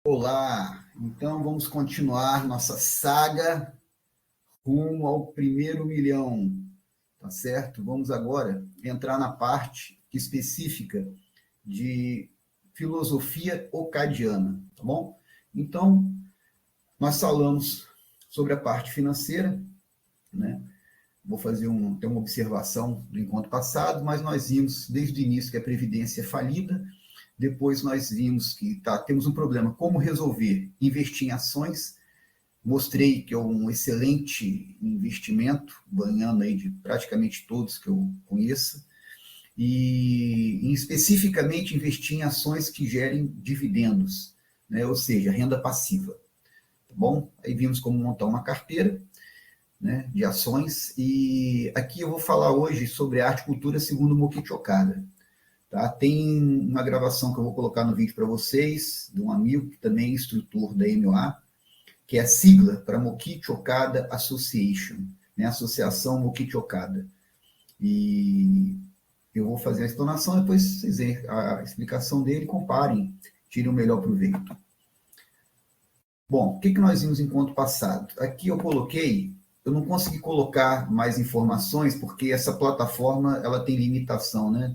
Olá, então vamos continuar nossa saga rumo ao primeiro milhão, tá certo? Vamos agora entrar na parte específica de filosofia ocadiana, tá bom? Então, nós falamos sobre a parte financeira, né? Vou fazer ter uma observação do encontro passado, mas nós vimos desde o início que a Previdência é falida. Depois nós vimos que temos um problema, como resolver? Investir em ações. Mostrei que é um excelente investimento, ganhando aí de praticamente todos que eu conheço, e especificamente investir em ações que gerem dividendos, né? Ou seja, renda passiva. Tá bom? Aí vimos como montar uma carteira, né, de ações, e aqui eu vou falar hoje sobre a arte e cultura segundo Mokichi Okada. Tá? Tem uma gravação que eu vou colocar no vídeo para vocês, de um amigo que também é instrutor da MOA, que é a sigla para Mokichi Okada Association, né? Associação Mokichi Okada. E eu vou fazer a explanação, depois vocês veem a explicação dele, comparem, tirem o melhor proveito. Bom, o que nós vimos enquanto passado? Aqui eu não consegui colocar mais informações, porque essa plataforma ela tem limitação, né?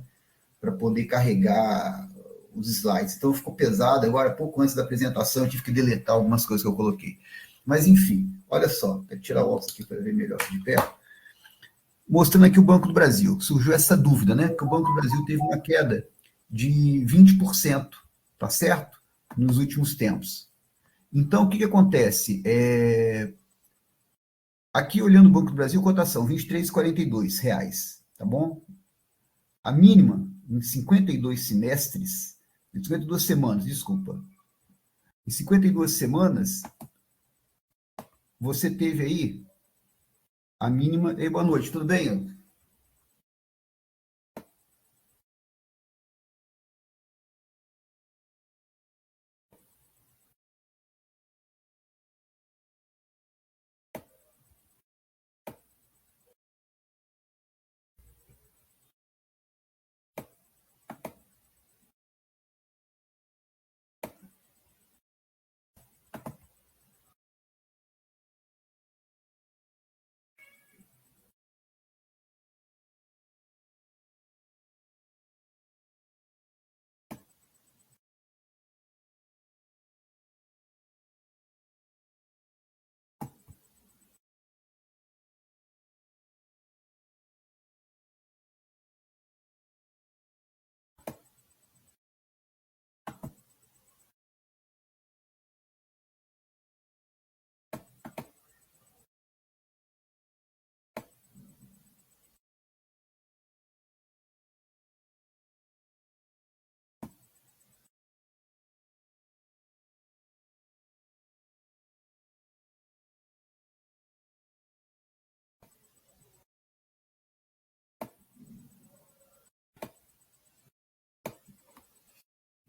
Para poder carregar os slides. Então ficou pesado. Agora, pouco antes da apresentação, eu tive que deletar algumas coisas que eu coloquei. Mas, enfim, olha só. Vou tirar o óculos aqui para ver melhor de perto. Mostrando aqui o Banco do Brasil. Surgiu essa dúvida, né? Que o Banco do Brasil teve uma queda de 20%, tá certo? Nos últimos tempos. Então, o que acontece? Aqui, olhando o Banco do Brasil, cotação R$ 23,42, tá bom? A mínima em 52 semestres, em 52 semanas, desculpa. Em 52 semanas, você teve aí a mínima... Ei, boa noite, tudo bem?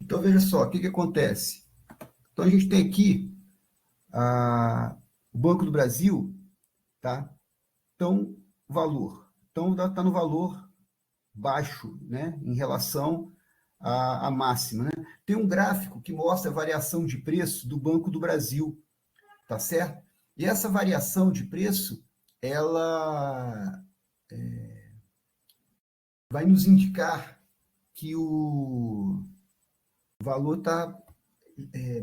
Então, veja só, o que acontece? Então, a gente tem aqui o Banco do Brasil, tá? Então, valor. Então, está no valor baixo, né? Em relação à máxima, né? Tem um gráfico que mostra a variação de preço do Banco do Brasil, tá certo? E essa variação de preço, ela vai nos indicar que o valor está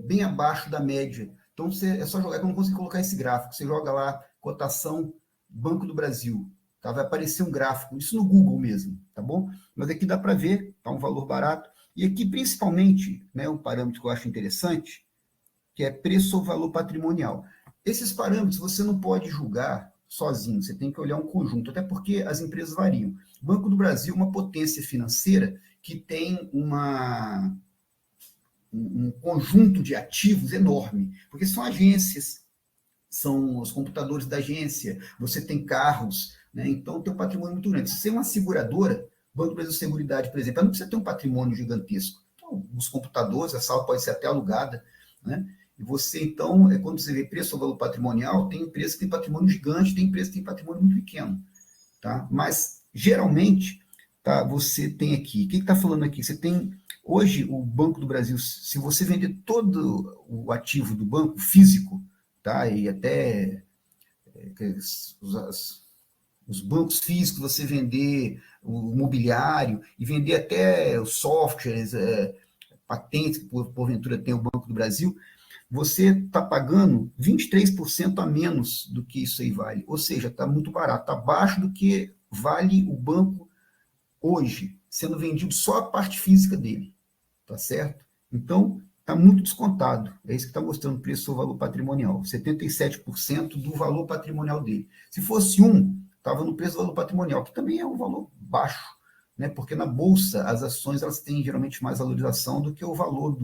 bem abaixo da média. Então, é só jogar, eu não consigo colocar esse gráfico, você joga lá, cotação Banco do Brasil, tá? Vai aparecer um gráfico, isso no Google mesmo, tá bom? Mas aqui dá para ver, tá um valor barato. E aqui, principalmente, né, um parâmetro que eu acho interessante, que é preço ou valor patrimonial. Esses parâmetros você não pode julgar sozinho, você tem que olhar um conjunto, até porque as empresas variam. O Banco do Brasil é uma potência financeira que tem um conjunto de ativos enorme, porque são agências, são os computadores da agência, você tem carros, né? Então tem um patrimônio muito grande. Se você é uma seguradora, Banco do Brasil Seguridade, por exemplo, ela não precisa ter um patrimônio gigantesco. Então, os computadores, a sala pode ser até alugada, né? E você, então, quando você vê preço ou valor patrimonial, tem empresas que têm patrimônio gigante, tem empresas que têm patrimônio muito pequeno, tá? Mas, geralmente, tá, você tem aqui, o que está falando aqui? Você tem Hoje, o Banco do Brasil, se você vender todo o ativo do banco físico, tá? E até os bancos físicos, você vender o mobiliário e vender até os softwares, patentes que porventura tem o Banco do Brasil, você está pagando 23% a menos do que isso aí vale. Ou seja, está muito barato, está abaixo do que vale o banco hoje, sendo vendido só a parte física dele, tá certo? Então, está muito descontado. É isso que está mostrando o preço ou valor patrimonial. 77% do valor patrimonial dele. Se fosse estava no preço do valor patrimonial, que também é um valor baixo, né? Porque na bolsa as ações elas têm geralmente mais valorização do que o valor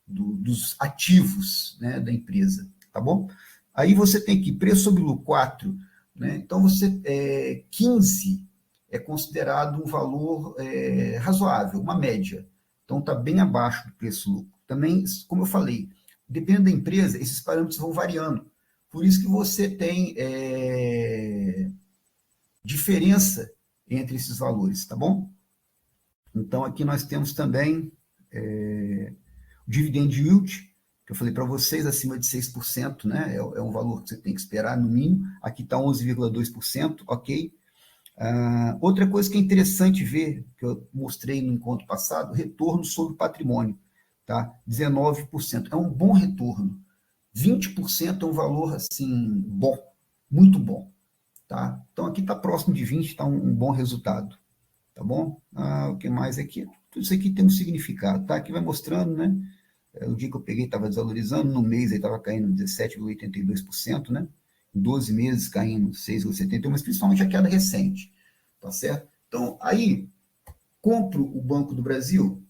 dos ativos, né, da empresa, tá bom? Aí você tem aqui preço sobre lucro 4, né? Então você 15 é considerado um valor razoável, uma média. Então está bem abaixo do preço lucro. Também, como eu falei, dependendo da empresa, esses parâmetros vão variando. Por isso que você tem diferença entre esses valores, tá bom? Então aqui nós temos também o dividend yield, que eu falei para vocês, acima de 6%, né? É um valor que você tem que esperar no mínimo. Aqui está 11,2%, ok? Outra coisa que é interessante ver, que eu mostrei no encontro passado, retorno sobre patrimônio, tá? 19%. É um bom retorno. 20% é um valor, assim, bom, muito bom, tá? Então, aqui está próximo de 20, está um bom resultado, tá bom? O que mais aqui? Tudo isso aqui tem um significado, tá? Aqui vai mostrando, né? O dia que eu peguei estava desvalorizando, no mês aí estava caindo 17,82%, né? Em 12 meses caindo 6,71%, mas principalmente a queda recente, tá certo? Então, aí, compro o Banco do Brasil?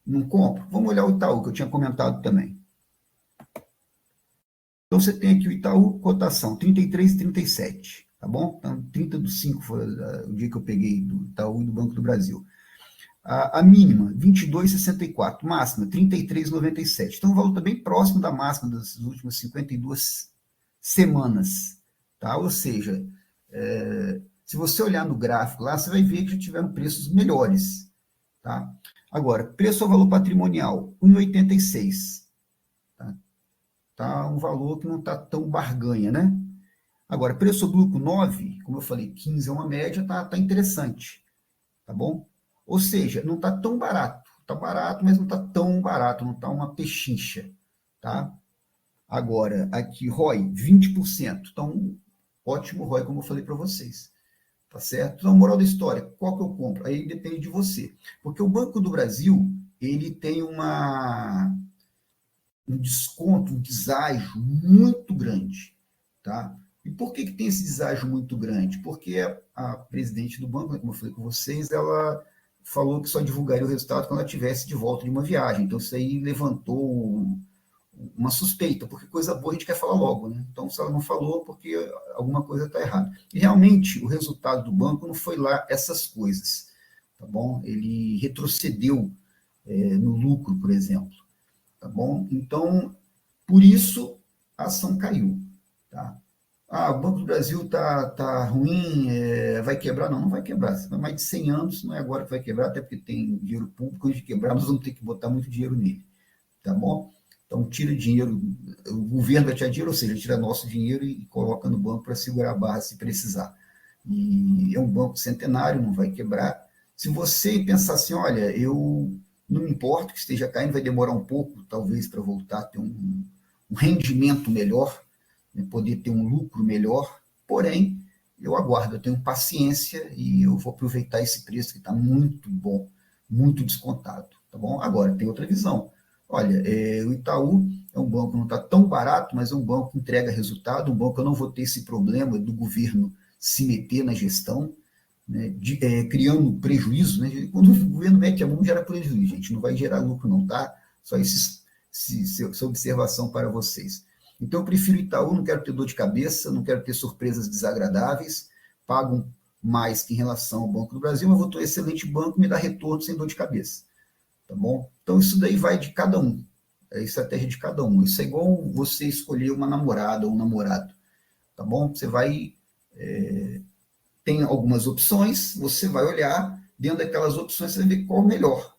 Não compro? Vamos olhar o Itaú, que eu tinha comentado também. Então, você tem aqui o Itaú, cotação 33,37, tá bom? Então, 30 do 5 foi o dia que eu peguei do Itaú e do Banco do Brasil. A mínima, 22,64. Máxima, 33,97. Então, o valor está bem próximo da máxima das últimas 52 semanas. Tá? Ou seja, se você olhar no gráfico lá, você vai ver que já tiveram preços melhores. Tá? Agora, preço ao valor patrimonial, 1,86. Tá um valor que não está tão barganha, né? Agora, preço sobre lucro 9, como eu falei, 15 é uma média, tá interessante. Tá bom? Ou seja, não está tão barato. Está barato, mas não está tão barato, não está uma pechincha. Tá? Agora, aqui, ROI, 20%. Então, ótimo ROI, como eu falei para vocês. Tá certo? Então, moral da história, qual que eu compro? Aí depende de você. Porque o Banco do Brasil, ele tem um desconto, um deságio muito grande. Tá? E por que tem esse deságio muito grande? Porque a presidente do banco, como eu falei com vocês, ela falou que só divulgaria o resultado quando ela estivesse de volta de uma viagem. Então, isso aí levantou uma suspeita, porque coisa boa a gente quer falar logo, né? Então, se ela não falou, porque alguma coisa está errada. E realmente, o resultado do banco não foi lá essas coisas, tá bom? Ele retrocedeu no lucro, por exemplo, tá bom? Então, por isso, a ação caiu, tá? O Banco do Brasil tá ruim, vai quebrar? Não, não vai quebrar. Mais de 100 anos, não é agora que vai quebrar, até porque tem dinheiro público, antes de quebrar, nós vamos ter que botar muito dinheiro nele, tá bom? Então, tira dinheiro, o governo vai tirar dinheiro, ou seja, tira nosso dinheiro e coloca no banco para segurar a barra se precisar. E é um banco centenário, não vai quebrar. Se você pensar assim, olha, eu não me importo que esteja caindo, vai demorar um pouco, talvez, para voltar a ter um rendimento melhor, né, poder ter um lucro melhor, porém, eu aguardo, eu tenho paciência e eu vou aproveitar esse preço que está muito bom, muito descontado, tá bom? Agora, tem outra visão. Olha, o Itaú é um banco que não está tão barato, mas é um banco que entrega resultado, um banco que eu não vou ter esse problema do governo se meter na gestão, né, criando prejuízo, né? Quando o governo mete a mão, gera prejuízo, gente, não vai gerar lucro não, tá? Só essa observação para vocês. Então, eu prefiro Itaú, não quero ter dor de cabeça, não quero ter surpresas desagradáveis, pago mais que em relação ao Banco do Brasil, mas vou ter um excelente banco, me dá retorno sem dor de cabeça, tá bom? Então, isso daí vai de cada um, é a estratégia de cada um. Isso é igual você escolher uma namorada ou um namorado, tá bom? Você vai... tem algumas opções, você vai olhar, dentro daquelas opções, você vai ver qual é o melhor,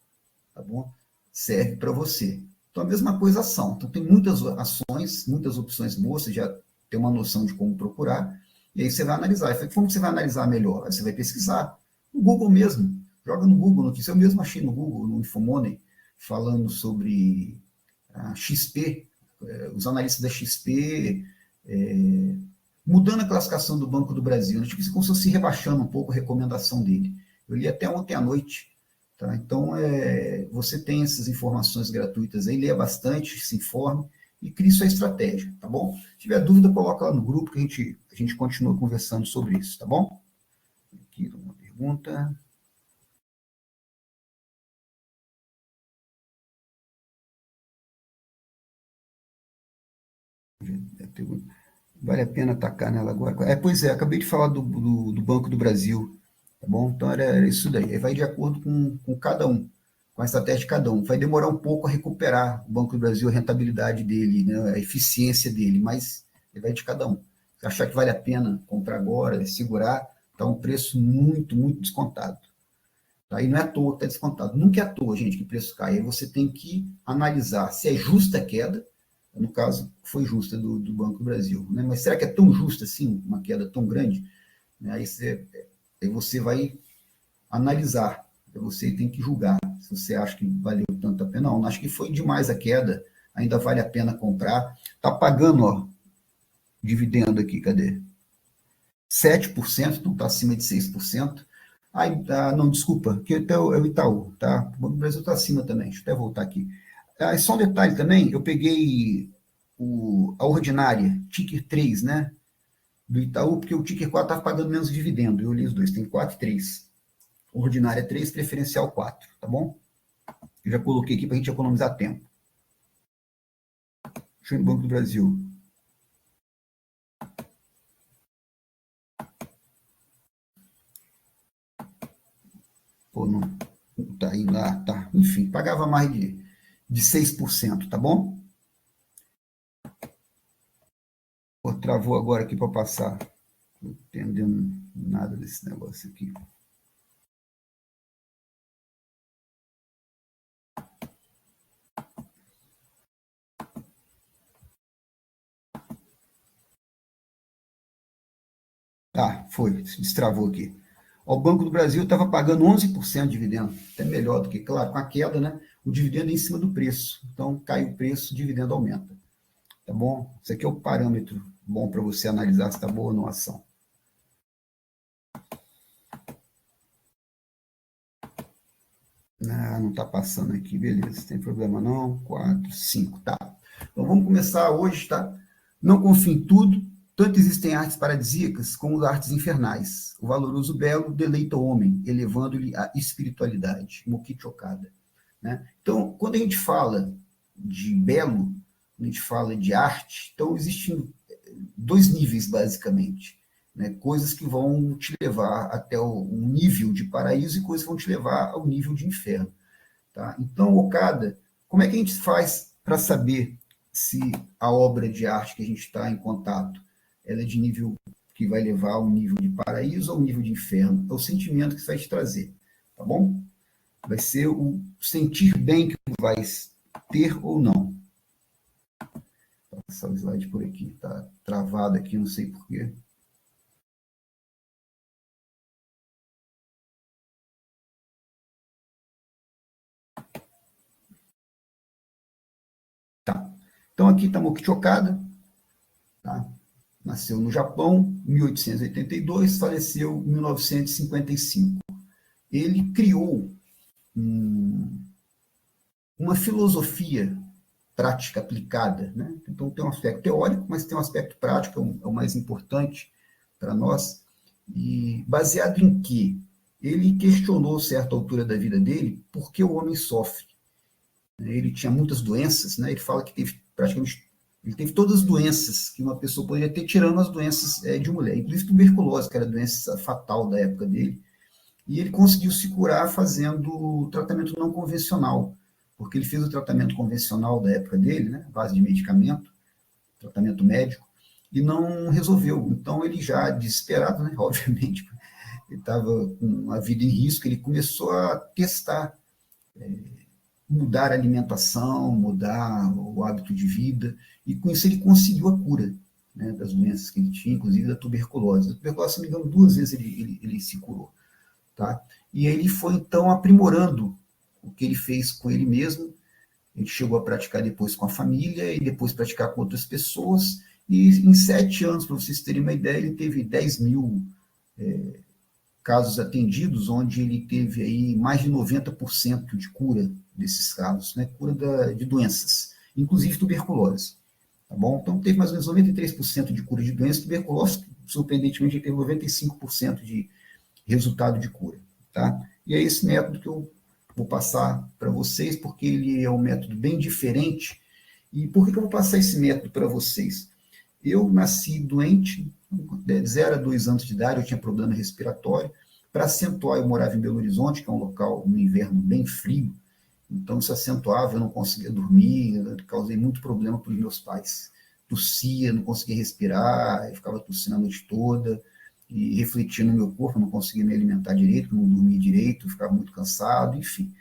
tá bom? Serve para você. Então, a mesma coisa ação. Então, tem muitas ações, muitas opções boas, você já tem uma noção de como procurar, e aí você vai analisar. Como você vai analisar melhor? Aí você vai pesquisar no Google mesmo. Joga no Google notícia. Eu mesmo achei no Google, no Infomoney, falando sobre a XP, os analistas da XP, mudando a classificação do Banco do Brasil. Tipo, como se fosse rebaixando um pouco a recomendação dele. Eu li até ontem à noite. Tá? Então, você tem essas informações gratuitas aí, leia bastante, se informe e crie sua estratégia, tá bom? Se tiver dúvida, coloca lá no grupo que a gente continua conversando sobre isso, tá bom? Aqui uma pergunta. Vale a pena atacar nela agora? Pois é, acabei de falar do Banco do Brasil, tá bom? Então era isso daí. Aí vai de acordo com cada um, com a estratégia de cada um. Vai demorar um pouco a recuperar o Banco do Brasil, a rentabilidade dele, né, a eficiência dele, mas vai de cada um. Se achar que vale a pena comprar agora, segurar, está um preço muito, muito descontado. Tá? E não é à toa que está descontado. Nunca é à toa, gente, que o preço cai. Aí você tem que analisar se é justa a queda. No caso, foi justa do Banco do Brasil. Né? Mas será que é tão justa assim, uma queda tão grande? Aí você vai analisar. Aí você tem que julgar se você acha que valeu tanto a pena. Não, acho que foi demais a queda. Ainda vale a pena comprar. Está pagando, ó, dividendo aqui, cadê? 7%, não está acima de 6%. Não, desculpa, que é o Itaú, tá? O Banco do Brasil está acima também, deixa eu até voltar aqui. Só um detalhe também, eu peguei a ordinária, ticker 3, né? Do Itaú, porque o ticker 4 estava pagando menos dividendo, eu li os dois, tem 4 e 3. Ordinária 3, preferencial 4, tá bom? Eu já coloquei aqui para a gente economizar tempo. Deixa eu ir no Banco do Brasil. Pô, não tá indo lá, tá. Enfim, pagava mais de 6%, tá bom? Pô, travou agora aqui para passar. Não entendendo nada desse negócio aqui. Tá, foi, se destravou aqui. O Banco do Brasil estava pagando 11% de dividendo, até melhor do que, claro, com a queda, né? O dividendo é em cima do preço. Então, cai o preço, o dividendo aumenta. Tá bom? Esse aqui é o parâmetro bom para você analisar se está boa ou não a ação. Não está passando aqui, beleza, não tem problema não. 4, 5, tá. Então, vamos começar hoje, tá? Não confie em tudo, tanto existem artes paradisíacas como artes infernais. O valoroso belo deleita o homem, elevando-lhe a espiritualidade. Mokichi Okada. Né? Então, quando a gente fala de belo, quando a gente fala de arte, então existem dois níveis, basicamente. Né? Coisas que vão te levar até um nível de paraíso e coisas que vão te levar ao nível de inferno. Tá? Então, Okada, como é que a gente faz para saber se a obra de arte que a gente está em contato ela é de nível que vai levar ao nível de paraíso ou ao nível de inferno? É o sentimento que isso vai te trazer, tá bom? Vai ser o sentir bem que vai ter ou não. Vou passar o slide por aqui, está travado aqui, não sei porquê. Tá. Então aqui está Mokichi Okada, tá? Nasceu no Japão em 1882, faleceu em 1955. Ele criou uma filosofia prática aplicada, né? Então tem um aspecto teórico, mas tem um aspecto prático, é o mais importante para nós. E baseado em que ele questionou, certa altura da vida dele, por que o homem sofre. Ele tinha muitas doenças, né? Ele fala que teve praticamente ele teve todas as doenças que uma pessoa poderia ter, tirando as doenças de mulher, inclusive tuberculose, que era a doença fatal da época dele. E ele conseguiu se curar fazendo tratamento não convencional, porque ele fez o tratamento convencional da época dele, né, base de medicamento, tratamento médico, e não resolveu. Então ele já desesperado, né, obviamente, ele estava com a vida em risco, ele começou a testar mudar a alimentação, mudar o hábito de vida, e com isso ele conseguiu a cura, né, das doenças que ele tinha, inclusive da tuberculose. A tuberculose, se não me engano, 2 vezes ele se curou. Tá? E ele foi, então, aprimorando o que ele fez com ele mesmo. Ele chegou a praticar depois com a família e depois praticar com outras pessoas. E em 7 anos, para vocês terem uma ideia, ele teve 10 mil casos atendidos, onde ele teve aí mais de 90% de cura desses casos, né? Cura de doenças, inclusive tuberculose. Tá bom? Então, teve mais ou menos 93% de cura de doenças. Tuberculose, surpreendentemente, ele teve 95% de resultado de cura. Tá? E é esse método que eu vou passar para vocês, porque ele é um método bem diferente. E por que eu vou passar esse método para vocês? Eu nasci doente, de 0 a 2 anos de idade, eu tinha problema respiratório. Para acentuar, eu morava em Belo Horizonte, que é um local no inverno bem frio, então isso acentuava, eu não conseguia dormir, eu causei muito problema para os meus pais. Tossia, não conseguia respirar, eu ficava tossindo a noite toda, e refletia no meu corpo, eu não conseguia me alimentar direito, não dormia direito, ficava muito cansado, enfim.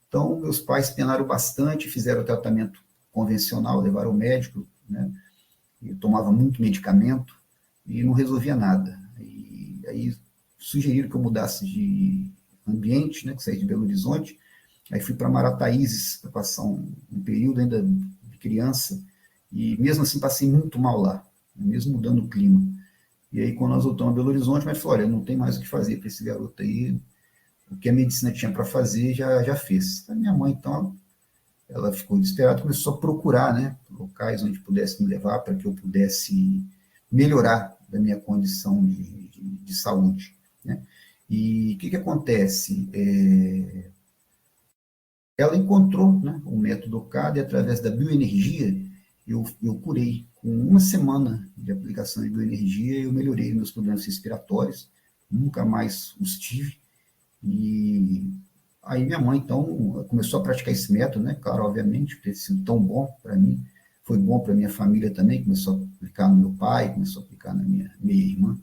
Então, meus pais penaram bastante, fizeram o tratamento convencional, levaram ao médico, né? Eu tomava muito medicamento e não resolvia nada. E aí sugeriram que eu mudasse de ambiente, né, que saí de Belo Horizonte, aí fui para Marataízes para passar um período ainda de criança, e mesmo assim passei muito mal lá, mesmo mudando o clima. E aí, quando nós voltamos a Belo Horizonte, mas falou, olha, não tem mais o que fazer para esse garoto aí, o que a medicina tinha para fazer, já fez. A minha mãe, então, ela ficou desesperada, começou a procurar, né, locais onde pudesse me levar para que eu pudesse melhorar da minha condição de saúde, né. E o que acontece? Ela encontrou, né, o método CAD, e através da bioenergia, eu curei. Com 1 semana de aplicação de bioenergia, eu melhorei meus problemas respiratórios, nunca mais os tive. E aí minha mãe, então, começou a praticar esse método, né? Claro, obviamente, por ter sido tão bom para mim, foi bom para minha família também, começou a aplicar no meu pai, começou a aplicar na minha irmã.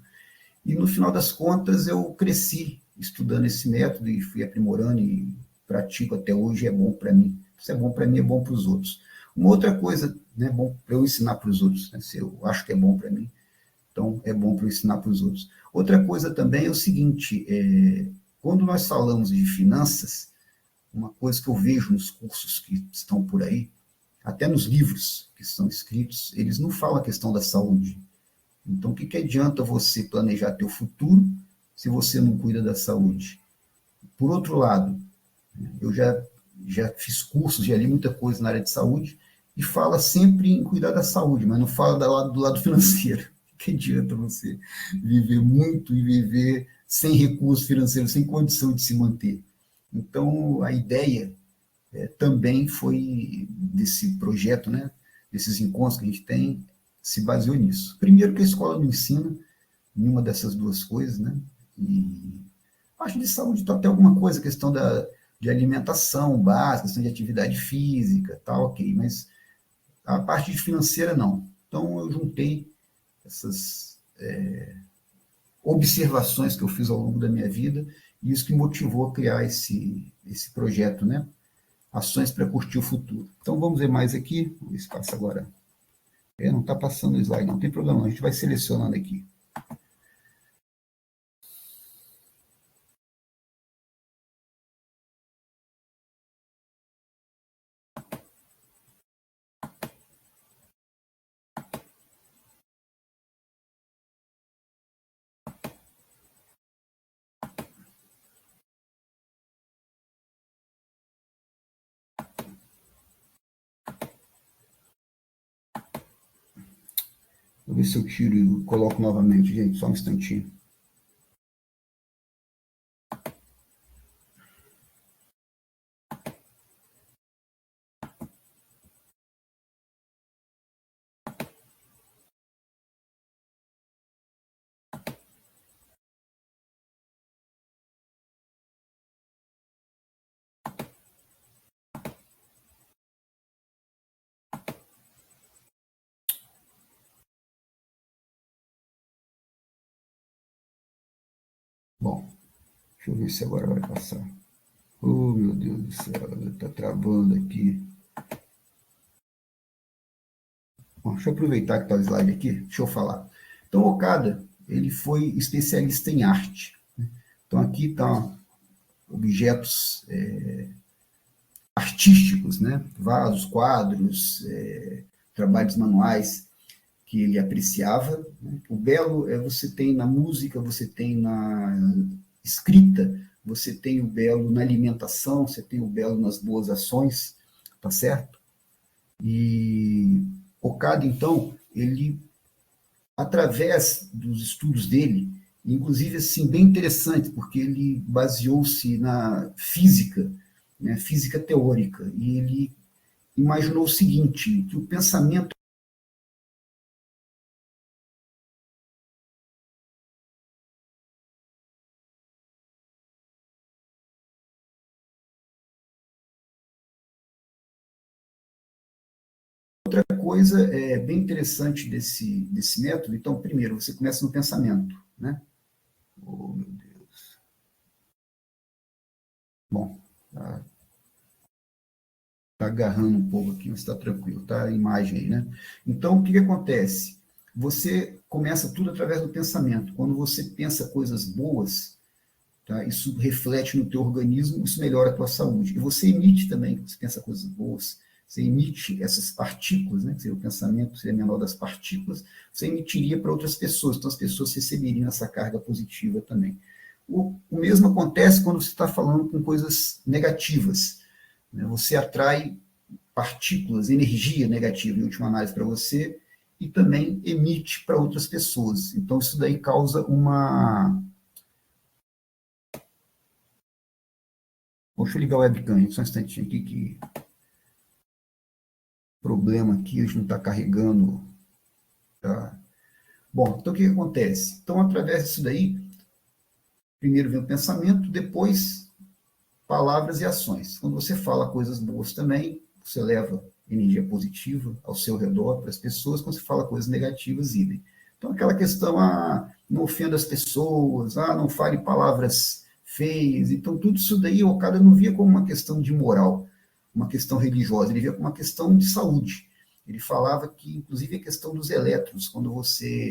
E no final das contas, eu cresci estudando esse método e fui aprimorando e pratico até hoje, é bom para mim. Se é bom para mim, é bom para os outros. Uma outra coisa, né, bom para eu ensinar para os outros, né, se eu acho que é bom para mim, então é bom para eu ensinar para os outros. Outra coisa também é o seguinte, quando nós falamos de finanças, uma coisa que eu vejo nos cursos que estão por aí, até nos livros que são escritos, eles não falam a questão da saúde. Então, o que adianta você planejar teu futuro se você não cuida da saúde? Por outro lado, eu já fiz cursos, já li muita coisa na área de saúde, e fala sempre em cuidar da saúde, mas não fala do lado financeiro. O que adianta você viver muito e viver sem recurso financeiro, sem condição de se manter? Então, a ideia também foi desse projeto, né, desses encontros que a gente tem, se baseou nisso. Primeiro que a escola não ensina nenhuma dessas duas coisas, né? E acho de saúde tá até alguma coisa, questão de alimentação básica, questão de atividade física, tá ok, mas a parte financeira não. Então eu juntei essas observações que eu fiz ao longo da minha vida e isso que motivou a criar esse projeto, né? Ações para curtir o futuro. Então vamos ver mais aqui, vamos ver se passa agora. Não está passando o slide, não tem problema, a gente vai selecionando aqui. Vou ver se eu tiro e coloco novamente, gente, só um instantinho. Bom, deixa eu ver se agora vai passar. Oh, meu Deus do céu, está travando aqui. Bom, deixa eu aproveitar que está o slide aqui, deixa eu falar. Então, Okada, ele foi especialista em arte. Então, aqui estão objetos artísticos, né? Vasos, quadros, trabalhos manuais que ele apreciava. Né? O belo você tem na música, você tem na escrita, você tem o belo na alimentação, você tem o belo nas boas ações, tá certo? E Okada, então, ele, através dos estudos dele, inclusive, assim, bem interessante, porque ele baseou-se na física, né, física teórica, e ele imaginou o seguinte, que o pensamento outra coisa bem interessante desse método, então, primeiro, você começa no pensamento, né? Oh, meu Deus. Bom, tá agarrando um pouco aqui, mas está tranquilo, tá a imagem aí, né? Então, o que acontece? Você começa tudo através do pensamento. Quando você pensa coisas boas, tá? Isso reflete no teu organismo, isso melhora a tua saúde. E você emite também, você pensa coisas boas, você emite essas partículas, né? O pensamento seria menor das partículas, você emitiria para outras pessoas, então as pessoas receberiam essa carga positiva também. O mesmo acontece quando você está falando com coisas negativas, né? Você atrai partículas, energia negativa, em última análise, para você, e também emite para outras pessoas. Então, isso daí causa uma... Deixa eu ligar o webcam, só um instantinho aqui, que problema aqui, a gente não está carregando. Tá? Bom, então o que acontece? Então, através disso daí, primeiro vem o pensamento, depois palavras e ações. Quando você fala coisas boas também, você leva energia positiva ao seu redor para as pessoas. Quando você fala coisas negativas, idem. Então, aquela questão, não ofenda as pessoas, não fale palavras feias. Então, tudo isso daí o cara não via como uma questão de moral, uma questão religiosa, ele via como uma questão de saúde. Ele falava que, inclusive, a questão dos elétrons, quando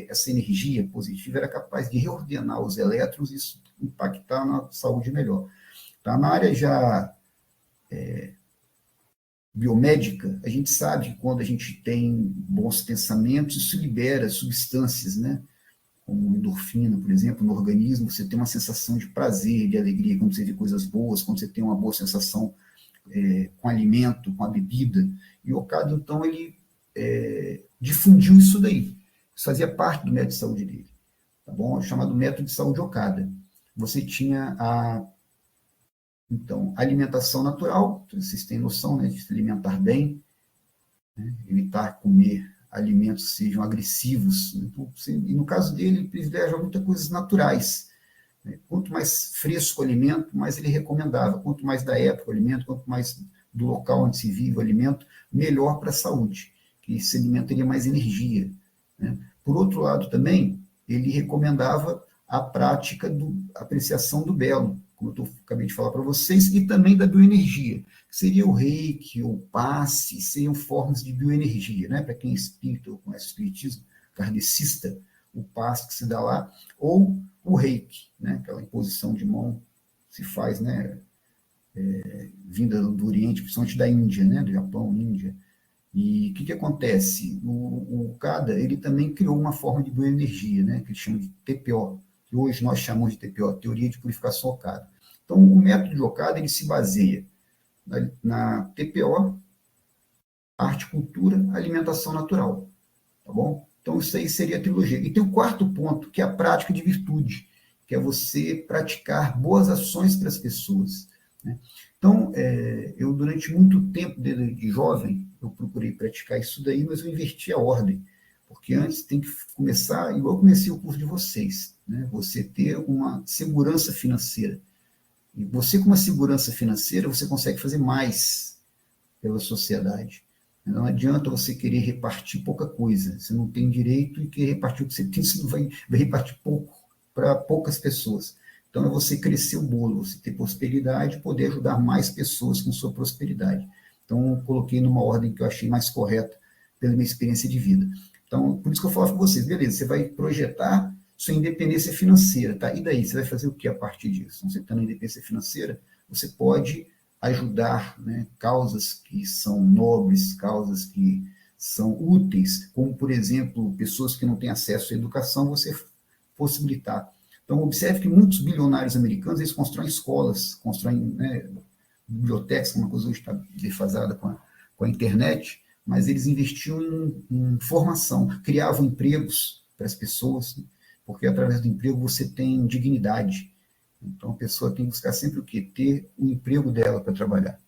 essa energia positiva era capaz de reordenar os elétrons, isso impactar na saúde melhor. Tá? Na área já biomédica, a gente sabe que quando a gente tem bons pensamentos, isso libera substâncias, né? Como endorfina, por exemplo, no organismo, você tem uma sensação de prazer, de alegria, quando você vê coisas boas, quando você tem uma boa sensação com alimento, com a bebida. E o Okada, então, ele difundiu isso daí. Isso fazia parte do método de saúde dele. Tá bom? É chamado método de saúde Okada. Você tinha então, alimentação natural, vocês têm noção, né, de se alimentar bem, né, evitar comer alimentos que sejam agressivos. Então, e no caso dele, ele privilegia muitas coisas naturais. Né? Quanto mais fresco o alimento, mais ele recomendava. Quanto mais da época o alimento, quanto mais do local onde se vive o alimento, melhor para a saúde, que esse alimento teria mais energia. Né? Por outro lado, também, ele recomendava a prática da apreciação do belo, como eu acabei de falar para vocês, e também da bioenergia, que seria o reiki, o passe, seriam formas de bioenergia, né? Para quem é espírita ou conhece o espiritismo kardecista, o passe que se dá lá, ou o reiki, né? Aquela imposição de mão se faz, né? Vinda do Oriente, principalmente da Índia, né? Do Japão, Índia. E o que acontece? O Okada, ele também criou uma forma de bioenergia, né? Que ele chama de TPO, que hoje nós chamamos de TPO, Teoria de Purificação Okada. Então, o método de Okada, ele se baseia na TPO, arte, cultura, alimentação natural, tá bom? Então, isso aí seria a trilogia. E tem o quarto ponto, que é a prática de virtude, que é você praticar boas ações para as pessoas. Né? Então, eu durante muito tempo, de jovem, eu procurei praticar isso daí, mas eu inverti a ordem, porque antes tem que começar, igual eu comecei o curso de vocês, né? Você ter uma segurança financeira. E você, com uma segurança financeira, você consegue fazer mais pela sociedade. Não adianta você querer repartir pouca coisa. Você não tem direito e querer repartir o que você tem, você não vai repartir pouco para poucas pessoas. Então, é você crescer o bolo, você ter prosperidade, poder ajudar mais pessoas com sua prosperidade. Então, eu coloquei numa ordem que eu achei mais correta pela minha experiência de vida. Então, por isso que eu falo com vocês, beleza, você vai projetar sua independência financeira, tá? E daí, você vai fazer o que a partir disso? Então, você está na independência financeira, você pode ajudar, né, causas que são nobres, causas que são úteis, como, por exemplo, pessoas que não têm acesso à educação, você possibilitar. Então, observe que muitos bilionários americanos, eles constroem escolas, constroem, né, bibliotecas, uma coisa hoje está defasada com a internet, mas eles investiam em formação, criavam empregos para as pessoas, né, porque através do emprego você tem dignidade. Então, a pessoa tem que buscar sempre o quê? Ter o emprego dela para trabalhar.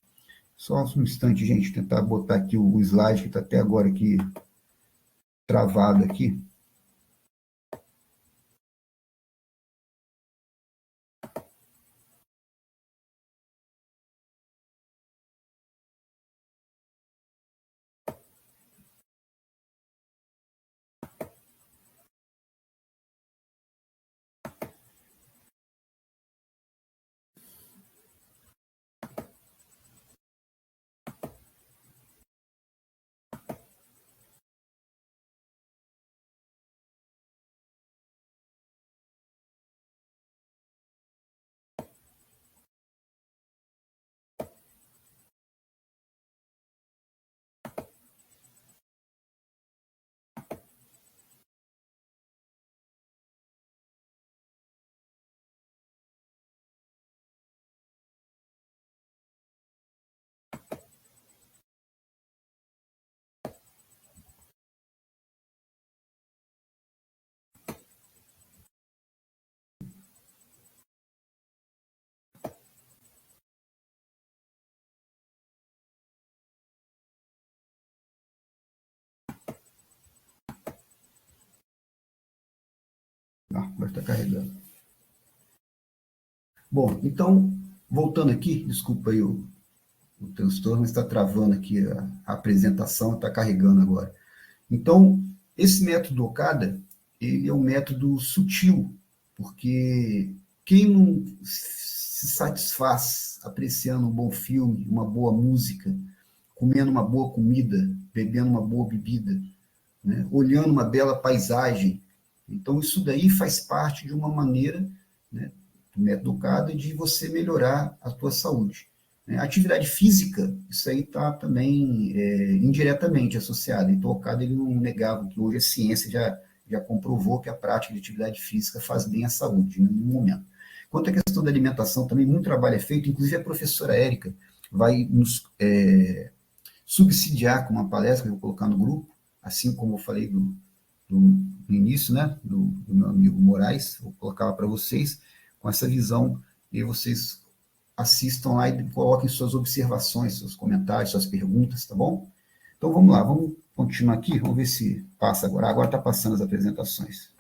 Só um instante, gente, tentar botar aqui o slide que está até agora aqui travado aqui. Ah, vai estar carregando. Bom, então, voltando aqui, desculpa aí o transtorno, mas está travando aqui a apresentação, está carregando agora. Então, esse método Okada, ele é um método sutil, porque quem não se satisfaz apreciando um bom filme, uma boa música, comendo uma boa comida, bebendo uma boa bebida, né, olhando uma bela paisagem, então isso daí faz parte de uma maneira, né, do método Okada de você melhorar a tua saúde. Atividade física, isso aí está também indiretamente associado. Então, o Okada ele não negava que hoje a ciência já comprovou que a prática de atividade física faz bem à saúde, em nenhum momento. Quanto à questão da alimentação, também muito trabalho é feito, inclusive a professora Érica vai nos subsidiar com uma palestra que eu vou colocar no grupo, assim como eu falei do início, né, do meu amigo Moraes, vou colocar para vocês, com essa visão, e vocês assistam lá e coloquem suas observações, seus comentários, suas perguntas, tá bom? Então vamos lá, vamos continuar aqui, vamos ver se passa agora. Agora está passando as apresentações.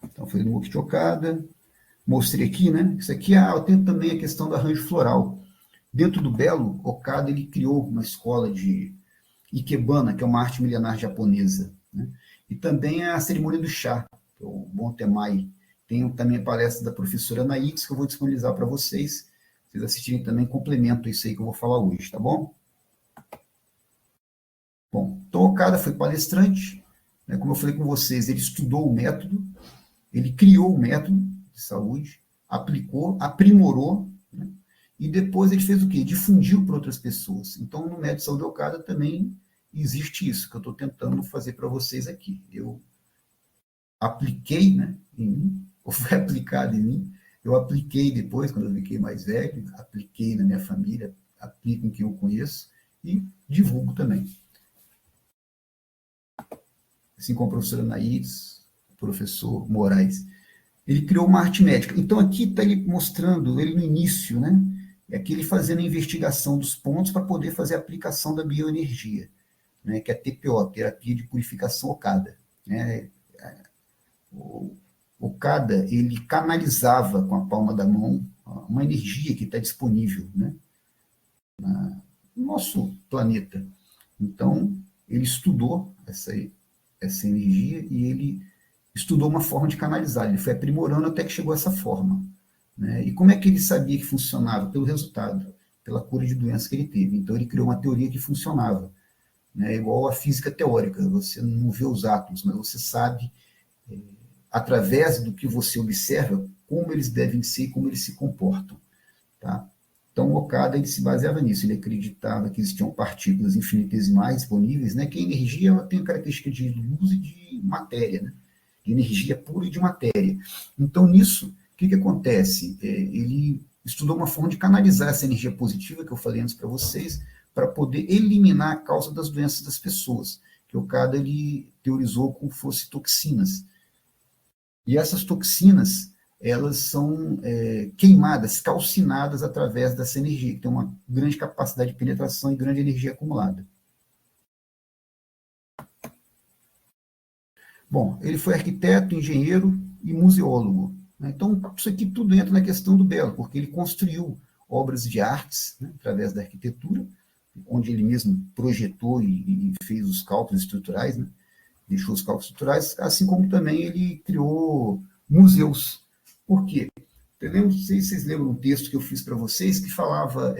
Então foi no Mukti Okada, mostrei aqui, né? Isso aqui eu tenho também a questão do arranjo floral. Dentro do Belo, Okada ele criou uma escola de Ikebana, que é uma arte milenar japonesa, né? E também a cerimônia do chá, que é o Bontemai. Tem também a palestra da professora Naix, que eu vou disponibilizar para vocês. Vocês assistirem também, complemento isso aí que eu vou falar hoje, tá bom? Bom, então o Okada foi palestrante, né? Como eu falei com vocês, ele estudou o método, ele criou o método de saúde, aplicou, aprimorou, né? E depois ele fez o quê? Difundiu para outras pessoas. Então, no método de saúde Okada também existe isso que eu estou tentando fazer para vocês aqui. Eu apliquei, né, em mim, ou foi aplicado em mim, eu apliquei depois, quando eu fiquei mais velho, apliquei na minha família, aplico em quem eu conheço e divulgo também. Assim como a professora Naís, o professor Moraes. Ele criou uma arte médica. Então, aqui está ele mostrando, ele no início, né? É aqui ele fazendo a investigação dos pontos para poder fazer a aplicação da bioenergia, né? Que é a TPO, Terapia de Purificação Okada. Né? O Okada, ele canalizava com a palma da mão uma energia que está disponível, né? No nosso planeta. Então, ele estudou essa energia e ele estudou uma forma de canalizar. Ele foi aprimorando até que chegou a essa forma. Né? E como é que ele sabia que funcionava? Pelo resultado, pela cura de doenças que ele teve. Então, ele criou uma teoria que funcionava. Né? Igual a física teórica. Você não vê os átomos, mas você sabe, através do que você observa, como eles devem ser e como eles se comportam. Tá? Então, o Okada ele se baseava nisso. Ele acreditava que existiam partículas infinitesimais disponíveis, né? Que a energia ela tem a característica de luz e de matéria, né? De energia pura e de matéria. Então, nisso, o que acontece? Ele estudou uma forma de canalizar essa energia positiva, que eu falei antes para vocês, para poder eliminar a causa das doenças das pessoas, que o Okada ele teorizou como fosse toxinas. E essas toxinas, elas são queimadas, calcinadas através dessa energia, que tem uma grande capacidade de penetração e grande energia acumulada. Bom, ele foi arquiteto, engenheiro e museólogo. Né? Então, isso aqui tudo entra na questão do belo, porque ele construiu obras de artes, né, através da arquitetura, onde ele mesmo projetou e fez os cálculos estruturais, né? Deixou os cálculos estruturais, assim como também ele criou museus. Por quê? Não sei se vocês lembram um texto que eu fiz para vocês que falava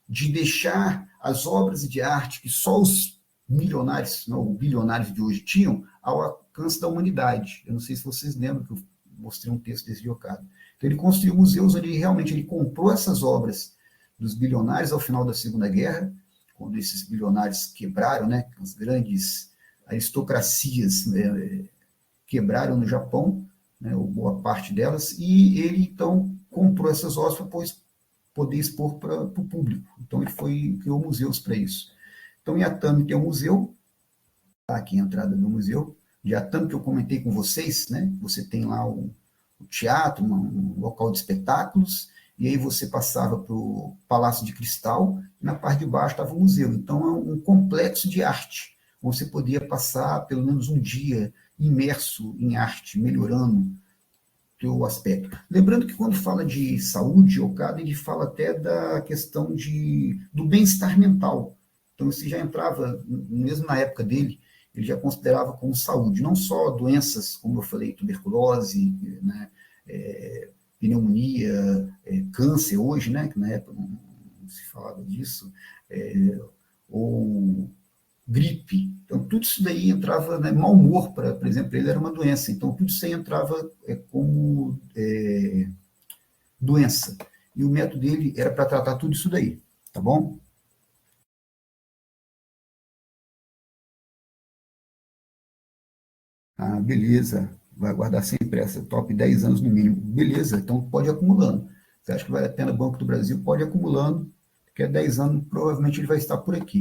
de deixar as obras de arte que só os milionários, não, bilionários de hoje tinham, ao alcance da humanidade. Eu não sei se vocês lembram que eu mostrei um texto desse de Okada. Então, ele construiu museus onde realmente ele comprou essas obras dos bilionários ao final da Segunda Guerra, quando esses bilionários quebraram, né, as grandes aristocracias quebraram no Japão, né, ou boa parte delas, e ele, então, comprou essas obras para poder expor para o público. Então, ele criou museus para isso. Então, em Atami tem um museu, tá aqui a entrada do museu, de Atami, que eu comentei com vocês, né? Você tem lá o teatro, um local de espetáculos, e aí você passava para o Palácio de Cristal, e na parte de baixo estava o museu. Então, é um complexo de arte, onde você podia passar pelo menos um dia imerso em arte, melhorando o aspecto. Lembrando que quando fala de saúde, Okada, ele fala até da questão do bem-estar mental. Então, isso já entrava, mesmo na época dele, ele já considerava como saúde, não só doenças, como eu falei, tuberculose, né, pneumonia, câncer hoje, né, que na época não se falava disso, ou gripe. Então, tudo isso daí entrava, né, mau humor, por exemplo, ele era uma doença. Então, tudo isso aí entrava como doença. E o método dele era para tratar tudo isso daí, tá bom? Ah, beleza. Vai guardar sempre essa, top 10 anos no mínimo. Beleza, então pode ir acumulando. Você acha que vale a pena o Banco do Brasil? Pode ir acumulando, porque a 10 anos provavelmente ele vai estar por aqui,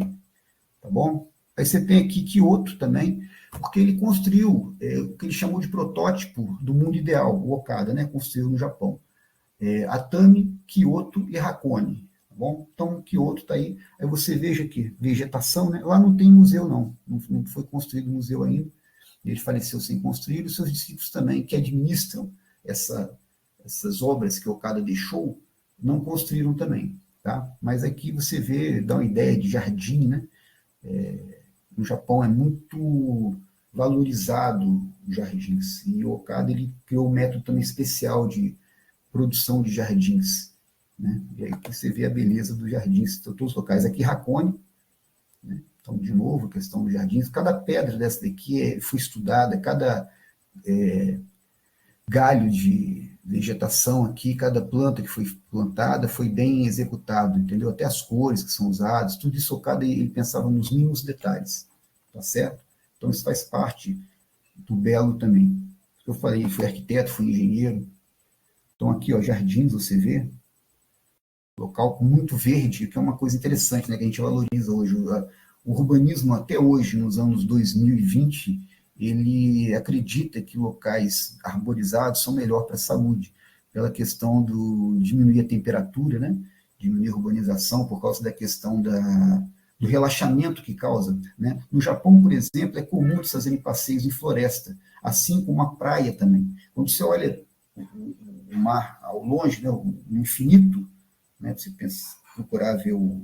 tá bom? Aí você tem aqui Kyoto também, porque ele construiu o que ele chamou de protótipo do mundo ideal, o Okada, né? Construiu no Japão. Atami, Kyoto e Hakone, tá bom? Então, Kyoto está aí. Aí você veja aqui, vegetação, né? Lá não tem museu, não foi construído museu ainda. Ele faleceu sem construir, e os seus discípulos também, que administram essas obras que Okada deixou, não construíram também, tá? Mas aqui você vê, dá uma ideia de jardim, né? No Japão é muito valorizado os jardins, e o Okada ele criou um método também especial de produção de jardins, né? E aí você vê a beleza dos jardins, todos os locais. Aqui, Hakone, né? Então, de novo, a questão dos jardins, cada pedra dessa daqui foi estudada, cada galho de vegetação aqui, cada planta que foi plantada foi bem executado, entendeu? Até as cores que são usadas, tudo isso Okada ele pensava nos mínimos detalhes, tá certo? Então isso faz parte do belo também. Eu falei, fui arquiteto, fui engenheiro. Então aqui, ó, jardins, você vê, local com muito verde, que é uma coisa interessante, né, que a gente valoriza hoje. O urbanismo até hoje, nos anos 2020, ele acredita que locais arborizados são melhor para a saúde, pela questão do diminuir a temperatura, né? Diminuir a urbanização por causa da questão do relaxamento que causa. Né? No Japão, por exemplo, é comum eles fazerem passeios em floresta, assim como a praia também. Quando você olha o mar ao longe, né, o infinito, né, você pensa, procurar ver o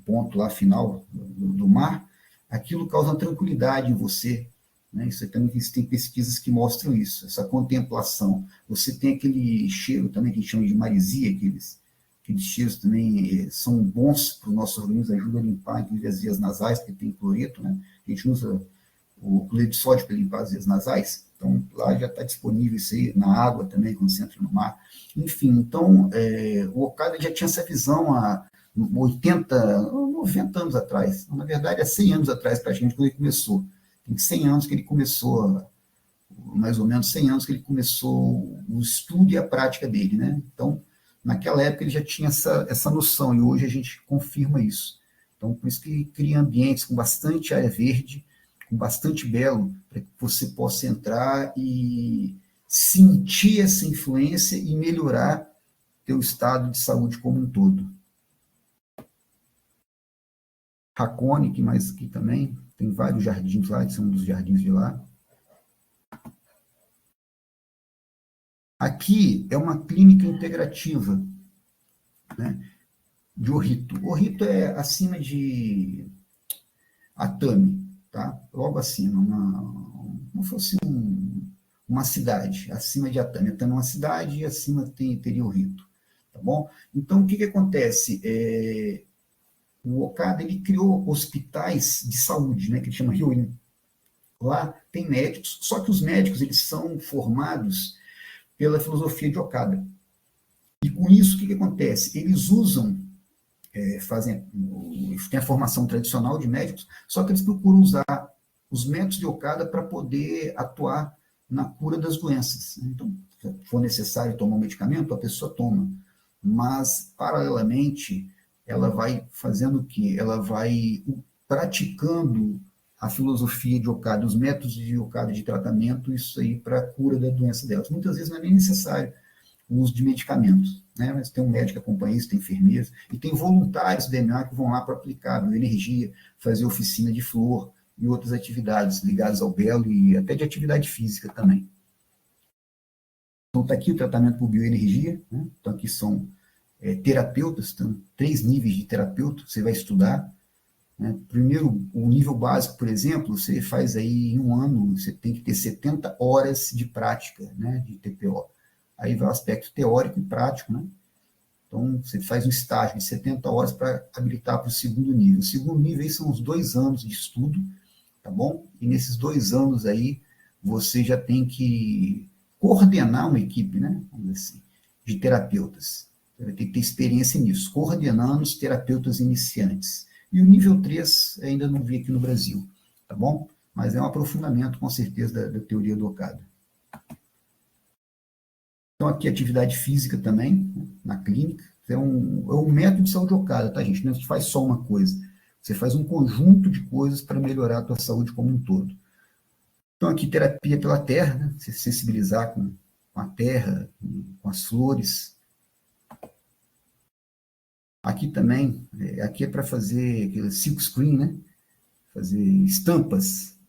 ponto lá final do mar, aquilo causa uma tranquilidade em você, né? Isso também tem pesquisas que mostram isso, essa contemplação. Você tem aquele cheiro também que a gente chama de maresia, aqueles cheiros também são bons para o nosso organismo, ajudam a limpar, inclusive as vias nasais, porque tem cloreto, né? A gente usa o cloreto de sódio para limpar as vias nasais, então lá já está disponível isso aí, na água também, quando você entra no mar. Enfim, então o Okada já tinha essa visão há 80, 90 anos atrás, na verdade há 100 anos atrás praticamente, quando ele começou. Tem 100 anos que ele começou, mais ou menos 100 anos que ele começou o estudo e a prática dele, né? Então, naquela época ele já tinha essa noção, e hoje a gente confirma isso. Então, por isso que cria ambientes com bastante área verde, com bastante belo, para que você possa entrar e sentir essa influência e melhorar teu estado de saúde como um todo. Hakone, que mais aqui também, tem vários jardins lá, que são um dos jardins de lá. Aqui é uma clínica integrativa, né, de Orrito. Orrito é acima de Atami, tá? Logo acima, como fosse uma cidade, acima de Atami. Atami é uma cidade e acima teria Orrito, tá bom? Então, o que acontece? O Okada, ele criou hospitais de saúde, né, que ele chama Ryoin. Lá tem médicos, só que os médicos, eles são formados pela filosofia de Okada. E com isso, o que acontece? Eles usam, tem a formação tradicional de médicos, só que eles procuram usar os métodos de Okada para poder atuar na cura das doenças. Então, se for necessário tomar um medicamento, a pessoa toma. Mas, paralelamente, ela vai fazendo o quê? Ela vai praticando a filosofia de Okada, os métodos de Okada de tratamento, isso aí para a cura da doença delas. Muitas vezes não é nem necessário o uso de medicamentos, né? Mas tem um médico que acompanha isso, tem enfermeiros, e tem voluntários do DNA que vão lá para aplicar bioenergia, fazer oficina de flor e outras atividades ligadas ao belo e até de atividade física também. Então está aqui o tratamento por bioenergia, né? Então aqui são terapeutas, então 3 níveis de terapeuta, você vai estudar, né? Primeiro, o nível básico, por exemplo, você faz aí em um ano, você tem que ter 70 horas de prática, né, de TPO. Aí vai o aspecto teórico e prático, né? Então, você faz um estágio de 70 horas para habilitar para o segundo nível. O segundo nível aí são os 2 anos de estudo, tá bom? E nesses 2 anos aí, você já tem que coordenar uma equipe, né? Vamos dizer assim, de terapeutas. Você vai ter que ter experiência nisso, coordenando os terapeutas iniciantes. E o nível 3 ainda não vi aqui no Brasil, tá bom? Mas é um aprofundamento, com certeza, da teoria do Okada. Então, aqui, atividade física também, né, na clínica. É um método de saúde Okada, tá, gente? Não se faz só uma coisa. Você faz um conjunto de coisas para melhorar a tua saúde como um todo. Então, aqui, terapia pela terra, né? Se sensibilizar com a terra, com as flores. Aqui também, aqui é para fazer aquele silk screen, né? Fazer estampas.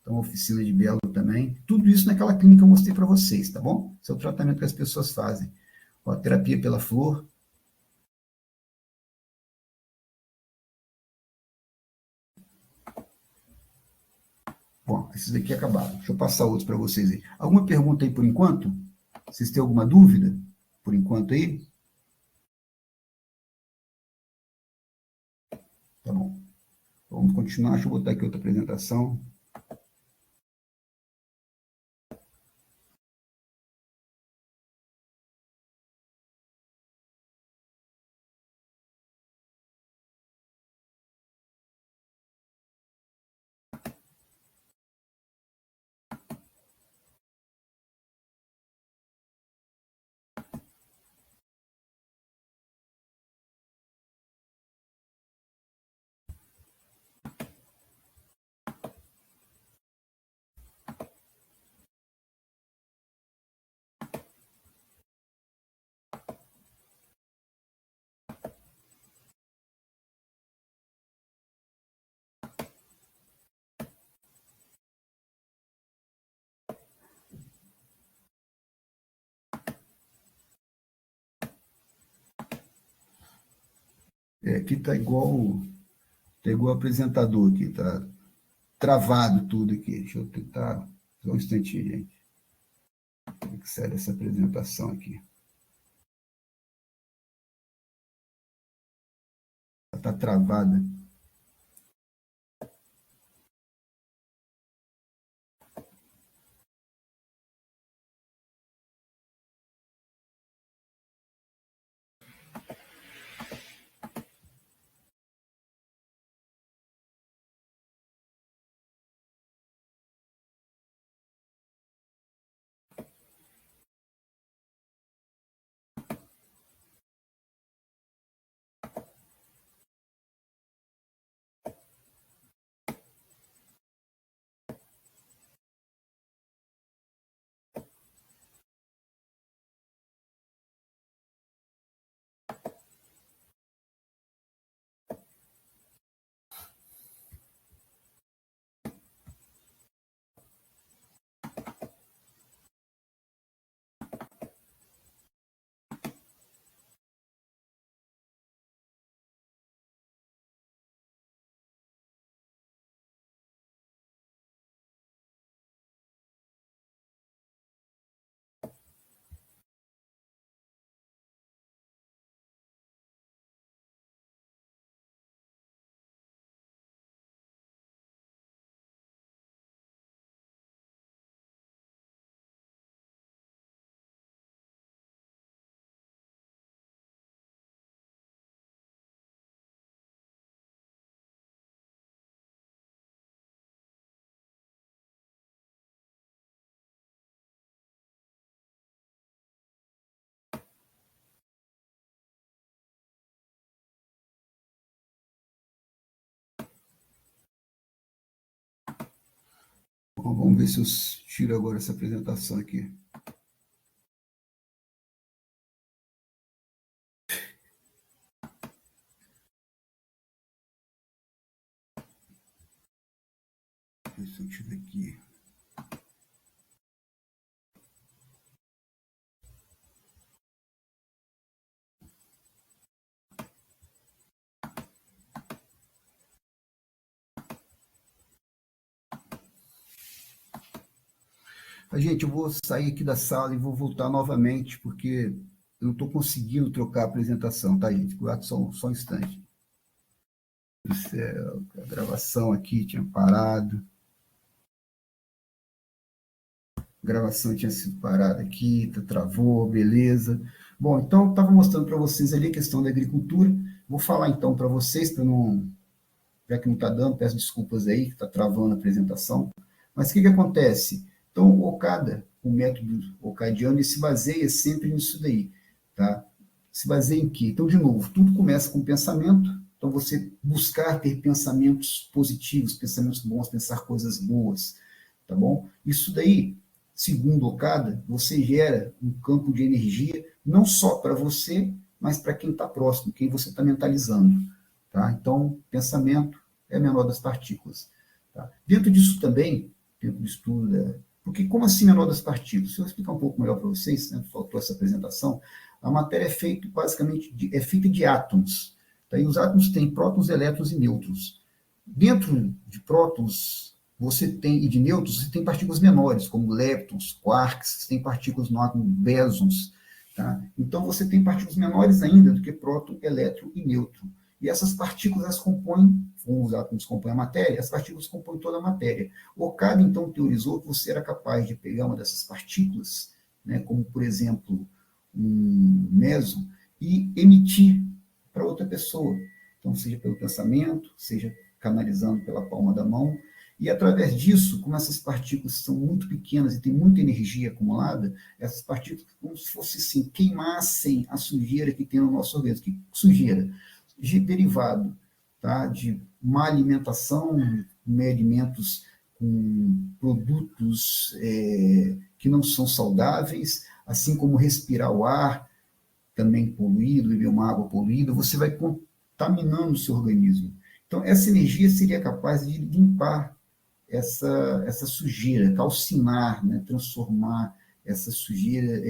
Então, oficina de belo também. Tudo isso naquela clínica que eu mostrei para vocês, tá bom? Esse é o tratamento que as pessoas fazem. Ó, terapia pela flor. Bom, esses daqui acabaram. Deixa eu passar outros para vocês aí. Alguma pergunta aí por enquanto? Vocês têm alguma dúvida por enquanto aí? Tá bom. Vamos continuar. Deixa eu botar aqui outra apresentação. Aqui está igual Pegou o apresentador aqui, tá travado tudo aqui. Deixa eu tentar, só um instantinho, gente. Como é que sai dessa apresentação aqui? Ela está travada. Bom, vamos ver se eu tiro agora essa apresentação aqui. Se eu tiro aqui. Gente, eu vou sair aqui da sala e vou voltar novamente, porque eu não estou conseguindo trocar a apresentação, tá, gente? Guarda só um instante. Do céu, a gravação aqui tinha parado. A gravação tinha sido parada aqui, travou, beleza. Bom, então eu estava mostrando para vocês ali a questão da agricultura. Vou falar então para vocês, para não, já que não está dando, peço desculpas aí, que está travando a apresentação. Mas o que acontece? Então, o Okada, o método okadiano, ele se baseia sempre nisso daí, tá? Se baseia em quê? Então, de novo, tudo começa com pensamento. Então, você buscar ter pensamentos positivos, pensamentos bons, pensar coisas boas, tá bom? Isso daí, segundo Okada, você gera um campo de energia não só para você, mas para quem está próximo, quem você está mentalizando, tá? Então, pensamento é a menor das partículas. Tá? Dentro disso também, dentro do estudo, porque como assim menor das partículas? Se eu explicar um pouco melhor para vocês, né, faltou essa apresentação, a matéria é feita basicamente é feita de átomos. Tá? E os átomos têm prótons, elétrons e nêutrons. Dentro de prótons você tem, e de nêutrons, você tem partículas menores, como leptons, quarks, você tem partículas no átomo bésons. Tá? Então você tem partículas menores ainda do que próton, elétron e nêutron. E essas partículas as compõem, como os átomos compõem a matéria, as partículas compõem toda a matéria. Okada, então, teorizou que você era capaz de pegar uma dessas partículas, né, como, por exemplo, um meson, e emitir para outra pessoa. Então, seja pelo pensamento, seja canalizando pela palma da mão. E, através disso, como essas partículas são muito pequenas e têm muita energia acumulada, essas partículas, como se fosse assim, queimassem a sujeira que tem no nosso organismo. Que sujeira? Derivado, tá, de má alimentação, comer alimentos com produtos que não são saudáveis, assim como respirar o ar também poluído, beber uma água poluída, você vai contaminando o seu organismo. Então, essa energia seria capaz de limpar essa sujeira, calcinar, né, transformar essa sujeira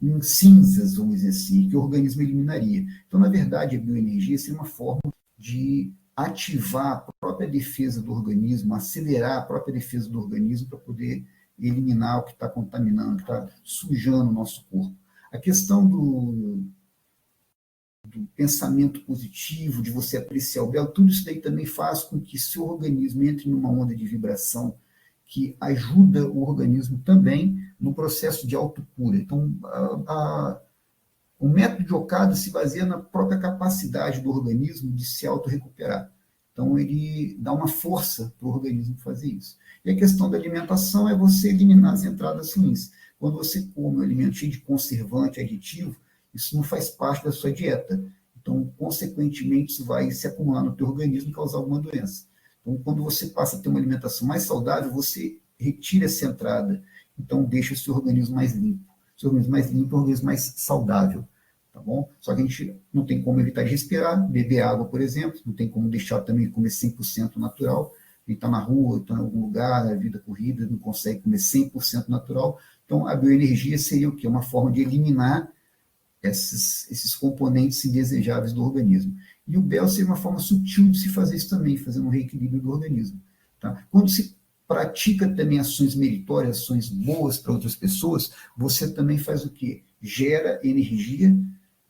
em cinzas, vamos dizer assim, que o organismo eliminaria. Então, na verdade, a bioenergia seria uma forma de ativar a própria defesa do organismo, acelerar a própria defesa do organismo para poder eliminar o que está contaminando, que está sujando o nosso corpo. A questão do pensamento positivo, de você apreciar o belo, tudo isso daí também faz com que seu organismo entre numa onda de vibração que ajuda o organismo também no processo de autocura. Então, o método de Okada se baseia na própria capacidade do organismo de se autorrecuperar. Então, ele dá uma força para o organismo fazer isso. E a questão da alimentação é você eliminar as entradas ruins. Quando você come um alimento cheio de conservante, aditivo, isso não faz parte da sua dieta. Então, consequentemente, isso vai se acumular no teu organismo e causar alguma doença. Então, quando você passa a ter uma alimentação mais saudável, você retira essa entrada. Então, deixa o seu organismo mais limpo. O seu organismo mais limpo é um organismo mais saudável. Tá bom? Só que a gente não tem como evitar de respirar, beber água, por exemplo, não tem como deixar também de comer 100% natural. A gente está na rua, está em algum lugar, na vida corrida, não consegue comer 100% natural. Então, a bioenergia seria o quê? Uma forma de eliminar esses componentes indesejáveis do organismo. E o BEL seria uma forma sutil de se fazer isso também, fazendo um reequilíbrio do organismo. Tá? Quando se pratica também ações meritórias, ações boas para outras pessoas, você também faz o quê? Gera energia,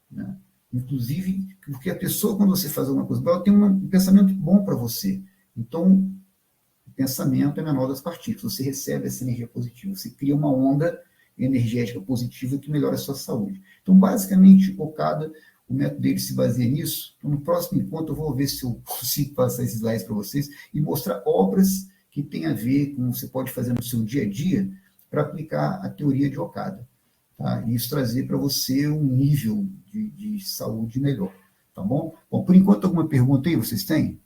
né? Inclusive, porque a pessoa, quando você faz alguma coisa, ela tem um pensamento bom para você. Então, o pensamento é a menor das partículas. Você recebe essa energia positiva, você cria uma onda energética positiva que melhora a sua saúde. Então, basicamente, o método dele se baseia nisso. Então, no próximo encontro, eu vou ver se eu consigo passar esses slides para vocês e mostrar obras que têm a ver com o que você pode fazer no seu dia a dia para aplicar a teoria de Okada. Tá? E isso trazer para você um nível de saúde melhor. Tá bom? Bom, por enquanto, alguma pergunta aí vocês têm?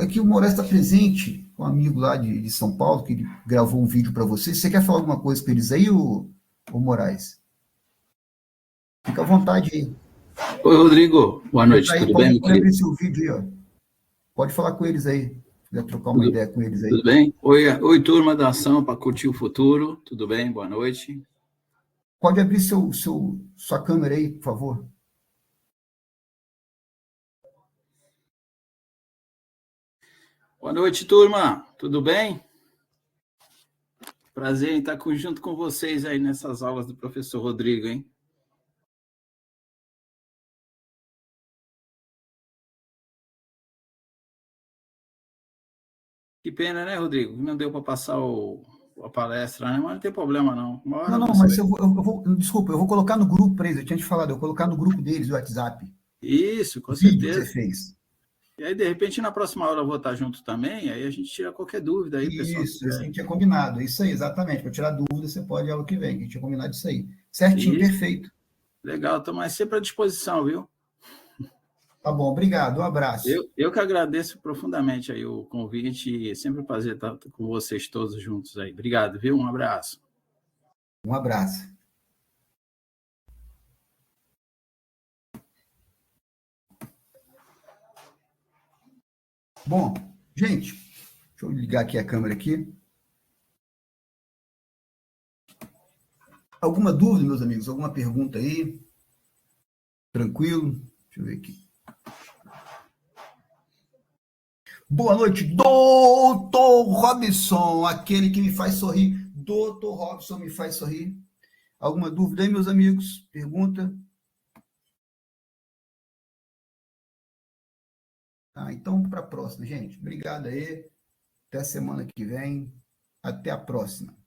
Aqui o Moraes está presente, um amigo lá de São Paulo, que ele gravou um vídeo para vocês. Você quer falar alguma coisa com eles aí, o Moraes? Fica à vontade aí. Oi, Rodrigo. Boa Você noite. tá aí, Tudo bem, meu pode abrir querido? seu vídeo aí, ó. Pode falar com eles aí. Se quiser trocar uma Tudo, ideia com eles tudo aí. bem? Oi, turma da ação para curtir o futuro. Tudo bem? Boa noite. Pode abrir sua câmera aí, por favor. Boa noite, turma. Tudo bem? Prazer em estar junto com vocês aí nessas aulas do professor Rodrigo, hein? Que pena, né, Rodrigo? Não deu para passar a palestra, né? Mas não tem problema, não. Uma hora Não, você mas vai. desculpa, eu vou colocar no grupo para eles, eu tinha te falado, eu vou colocar no grupo deles, o WhatsApp, Isso, o com vídeo que você certeza. fez. E aí, de repente, na próxima aula eu vou estar junto também, aí a gente tira qualquer dúvida aí, pessoal. Isso que a gente tinha combinado, isso aí, exatamente. Para tirar dúvida, você pode aula que vem, que a gente tinha combinado isso aí. Certinho, Isso, perfeito. legal. Estou mais sempre à disposição, viu? Tá bom, obrigado, um abraço. Eu que agradeço profundamente aí o convite e é sempre um prazer estar com vocês todos juntos aí. Obrigado, viu? Um abraço. Um abraço. Bom, gente, deixa eu ligar aqui a câmera aqui. Alguma dúvida, meus amigos? Alguma pergunta aí? Tranquilo? Deixa eu ver aqui. Boa noite, doutor Robson, aquele que me faz sorrir. Doutor Robson me faz sorrir. Alguma dúvida aí, meus amigos? Pergunta? Tá, então, para a próxima, gente. Obrigado aí. Até semana que vem. Até a próxima.